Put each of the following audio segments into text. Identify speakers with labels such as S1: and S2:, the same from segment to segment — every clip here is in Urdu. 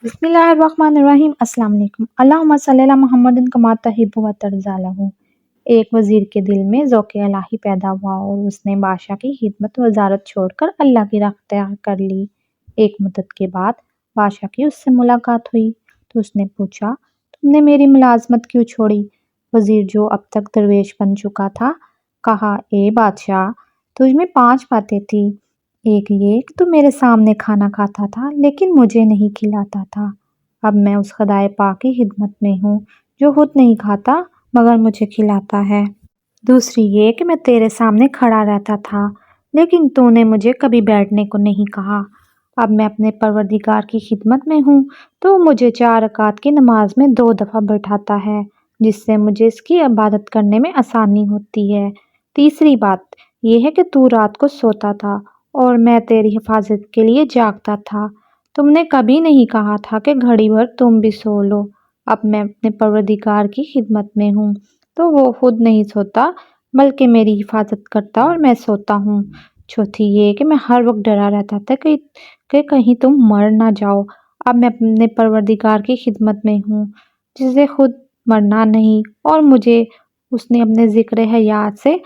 S1: بسم اللہ الرحمن الرحیم۔ السلام علیکم۔ اللہم صلی علی محمد کما تحب و ترضی لہ۔ ایک وزیر کے دل میں ذوق الہی پیدا ہوا اور اس نے بادشاہ کی خدمت وزارت چھوڑ کر اللہ کی راہ اختیار کر لی۔ ایک مدت کے بعد بادشاہ کی اس سے ملاقات ہوئی تو اس نے پوچھا، تم نے میری ملازمت کیوں چھوڑی؟ وزیر جو اب تک درویش بن چکا تھا کہا، اے بادشاہ، تجھ میں 5 باتیں تھیں۔ ایک یہ کہ تو میرے سامنے کھانا کھاتا تھا لیکن مجھے نہیں کھلاتا تھا۔ اب میں اس خدائے پاک کی خدمت میں ہوں جو خود نہیں کھاتا مگر مجھے کھلاتا ہے۔ دوسری یہ کہ میں تیرے سامنے کھڑا رہتا تھا لیکن تو نے مجھے کبھی بیٹھنے کو نہیں کہا۔ اب میں اپنے پروردگار کی خدمت میں ہوں تو وہ مجھے 4 رکعت کی نماز میں 2 دفعہ بٹھاتا ہے جس سے مجھے اس کی عبادت کرنے میں آسانی ہوتی ہے۔ تیسری بات یہ ہے کہ تو رات کو سوتا تھا اور میں تیری حفاظت کے لیے جاگتا تھا۔ تم نے کبھی نہیں کہا تھا کہ گھڑی بھر تم بھی سو لو۔ اب میں اپنے پروردگار کی خدمت میں ہوں تو وہ خود نہیں سوتا بلکہ میری حفاظت کرتا اور میں سوتا ہوں۔ چوتھی یہ کہ میں ہر وقت ڈرا رہتا تھا کہ کہیں تم مر نہ جاؤ۔ اب میں اپنے پروردگار کی خدمت میں ہوں جسے خود مرنا نہیں اور مجھے اس نے اپنے ذکر حیات سے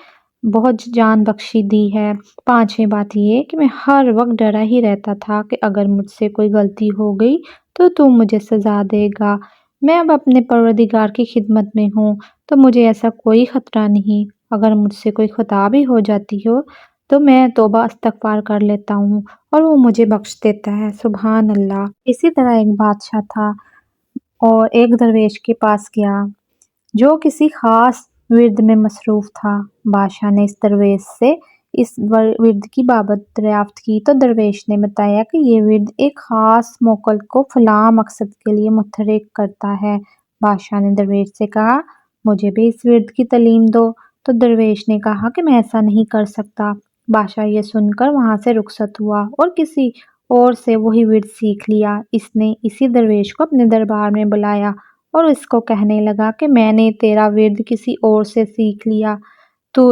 S1: بہت جان بخشی دی ہے۔ پانچویں بات یہ کہ میں ہر وقت ڈرا ہی رہتا تھا کہ اگر مجھ سے کوئی غلطی ہو گئی تو مجھے سزا دے گا۔ میں اب اپنے پروردگار کی خدمت میں ہوں تو مجھے ایسا کوئی خطرہ نہیں۔ اگر مجھ سے کوئی خطا بھی ہو جاتی ہو تو میں توبہ استغفار کر لیتا ہوں اور وہ مجھے بخش دیتا ہے۔ سبحان اللہ۔ اسی طرح ایک بادشاہ تھا اور ایک درویش کے پاس گیا جو کسی خاص ورد میں مصروف تھا۔ بادشاہ نے اس درویش سے اس ورد کی بابت دریافت کی تو درویش نے بتایا کہ یہ ورد ایک خاص موکل کو فلاں مقصد کے لیے متحرک کرتا ہے۔ بادشاہ نے درویش سے کہا، مجھے بھی اس ورد کی تعلیم دو۔ تو درویش نے کہا کہ میں ایسا نہیں کر سکتا۔ بادشاہ یہ سن کر وہاں سے رخصت ہوا اور کسی اور سے وہی ورد سیکھ لیا۔ اس نے اسی درویش کو اپنے دربار میں بلایا اور اس کو کہنے لگا کہ میں نے تیرا ورد کسی اور سے سیکھ لیا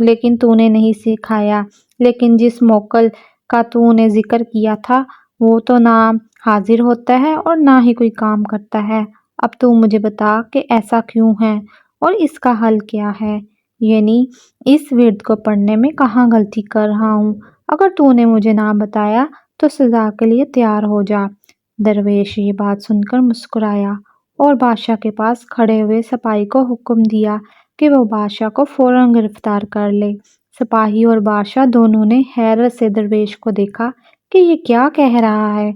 S1: لیکن تو نے نہیں سکھایا، لیکن جس موکل کا تو نے ذکر کیا تھا وہ تو نہ حاضر ہوتا ہے اور نہ ہی کوئی کام کرتا ہے۔ اب تو مجھے بتا کہ ایسا کیوں ہے اور اس کا حل کیا ہے، یعنی اس ورد کو پڑھنے میں کہاں غلطی کر رہا ہوں۔ اگر تو نے مجھے نہ بتایا تو سزا کے لیے تیار ہو جا۔ درویش یہ بات سن کر مسکرایا اور بادشاہ کے پاس کھڑے ہوئے سپاہی کو حکم دیا کہ وہ بادشاہ کو فوراً گرفتار کر لے۔ سپاہی اور بادشاہ دونوں نے حیرت سے درویش کو دیکھا کہ یہ کیا کہہ رہا ہے۔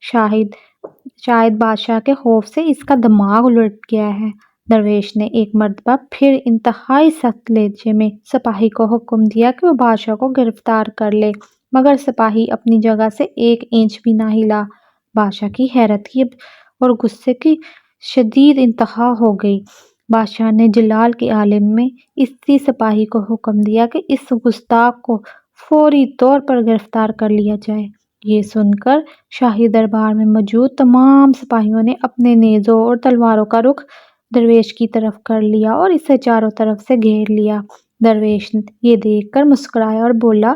S1: شاید بادشاہ کے خوف سے اس کا دماغ الٹ گیا ہے۔ درویش نے ایک مرتبہ پھر انتہائی سخت لہجے میں سپاہی کو حکم دیا کہ وہ بادشاہ کو گرفتار کر لے، مگر سپاہی اپنی جگہ سے 1 انچ بھی نہ ہلا۔ بادشاہ کی حیرت اور غصے کی شدید انتہا ہو گئی۔ بادشاہ نے جلال کے عالم میں اسی سپاہی کو حکم دیا کہ اس گستاخ کو فوری طور پر گرفتار کر لیا جائے۔ یہ سن کر شاہی دربار میں موجود تمام سپاہیوں نے اپنے نیزوں اور تلواروں کا رخ درویش کی طرف کر لیا اور اسے چاروں طرف سے گھیر لیا۔ درویش یہ دیکھ کر مسکرایا اور بولا،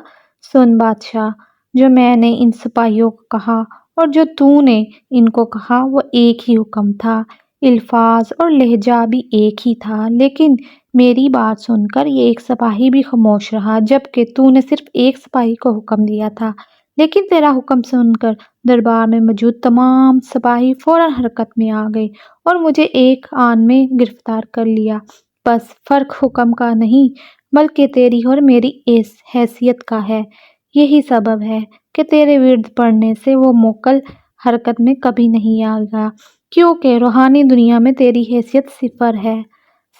S1: سن بادشاہ، جو میں نے ان سپاہیوں کو کہا اور جو تو نے ان کو کہا وہ ایک ہی حکم تھا، الفاظ اور لہجہ بھی ایک ہی تھا، لیکن میری بات سن کر یہ ایک سپاہی بھی خاموش رہا جبکہ تو نے صرف ایک سپاہی کو حکم دیا تھا، لیکن تیرا حکم سن کر دربار میں موجود تمام سپاہی فوراً حرکت میں آ گئے اور مجھے ایک آن میں گرفتار کر لیا۔ بس فرق حکم کا نہیں بلکہ تیری اور میری حیثیت کا ہے۔ یہی سبب ہے کہ تیرے ورد پڑھنے سے وہ موکل حرکت میں کبھی نہیں آئے گا، کیونکہ روحانی دنیا میں تیری حیثیت 0 ہے۔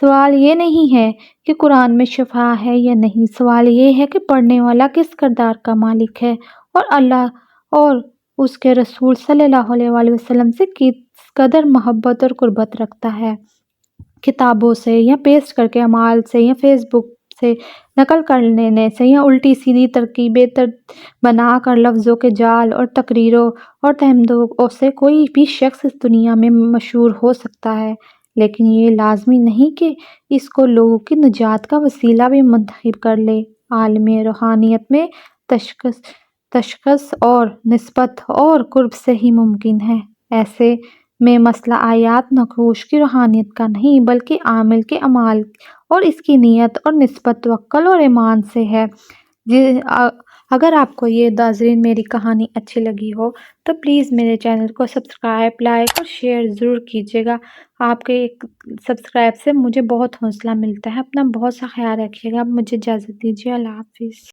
S1: سوال یہ نہیں ہے کہ قرآن میں شفا ہے یا نہیں، سوال یہ ہے کہ پڑھنے والا کس کردار کا مالک ہے اور اللہ اور اس کے رسول صلی اللہ علیہ وسلم سے کس قدر محبت اور قربت رکھتا ہے۔ کتابوں سے یا پیسٹ کر کے اعمال سے یا فیس بک سے نقل کر لینے سے یا الٹی سیدھی ترکیبیں بنا کر لفظوں کے جال اور تقریروں اور تہمتوں سے کوئی بھی شخص اس دنیا میں مشہور ہو سکتا ہے، لیکن یہ لازمی نہیں کہ اس کو لوگوں کی نجات کا وسیلہ بھی منتخب کر لے۔ عالم روحانیت میں تشخیص اور نسبت اور قرب سے ہی ممکن ہے۔ ایسے میں مسئلہ آیات نقوش کی روحانیت کا نہیں بلکہ عامل کے اعمال اور اس کی نیت اور نسبت توکل اور ایمان سے ہے۔ اگر آپ کو یہ ناظرین میری کہانی اچھی لگی ہو تو پلیز میرے چینل کو سبسکرائب، لائک اور شیئر ضرور کیجیے گا۔ آپ کے ایک سبسکرائب سے مجھے بہت حوصلہ ملتا ہے۔ اپنا بہت سا خیال رکھیے گا۔ مجھے اجازت دیجیے۔ اللہ حافظ۔